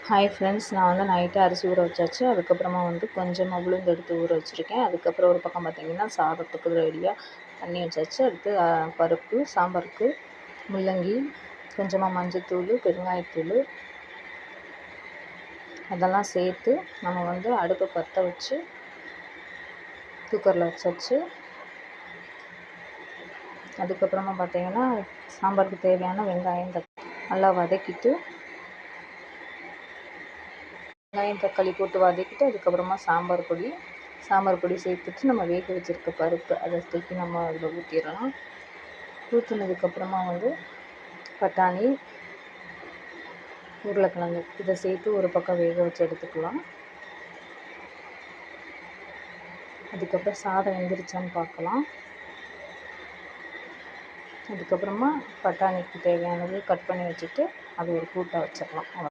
Hi friends, நான் வந்து night அரிசி ஊற வச்சாச்சு. அதுக்கப்புறமா வந்து கொஞ்சமாக உளுந்து எடுத்து ஊற வச்சுருக்கேன். அதுக்கப்புறம் ஒரு பக்கம் பார்த்திங்கன்னா சாதத்துக்கு ரெடியாக பண்ணி வச்சாச்சு. அடுத்து பருப்பு சாம்பாருக்கு முள்ளங்கி, கொஞ்சமாக மஞ்சத்தூள், பெருங்காயத்தூள் அதெல்லாம் சேர்த்து நம்ம வந்து அடுப்பை பற்ற வச்சு குக்கரில் வச்சாச்சு. அதுக்கப்புறமா பார்த்திங்கன்னா சாம்பாருக்கு தேவையான வெங்காயம் நல்லா வதக்கிட்டு வெங்காயம் தக்காளி போட்டு வதக்கிட்டு அதுக்கப்புறமா சாம்பார் பொடி சேர்த்துட்டு நம்ம வேக வச்சுருக்க பருப்பு அதை தூக்கி நம்ம அதில் ஊற்றிடலாம். ஊற்றினதுக்கப்புறமா வந்து பட்டாணி, உருளைக்கிழங்கு இதை சேர்த்து ஒரு பக்கம் வேக வச்சு எடுத்துக்கலாம். அதுக்கப்புறம் சாதம் வெந்துருச்சான்னு பார்க்கலாம். அதுக்கப்புறமா பட்டாணிக்கு தேவையானது கட் பண்ணி வச்சுட்டு அது ஒரு கூட்டாக வச்சிடலாம்.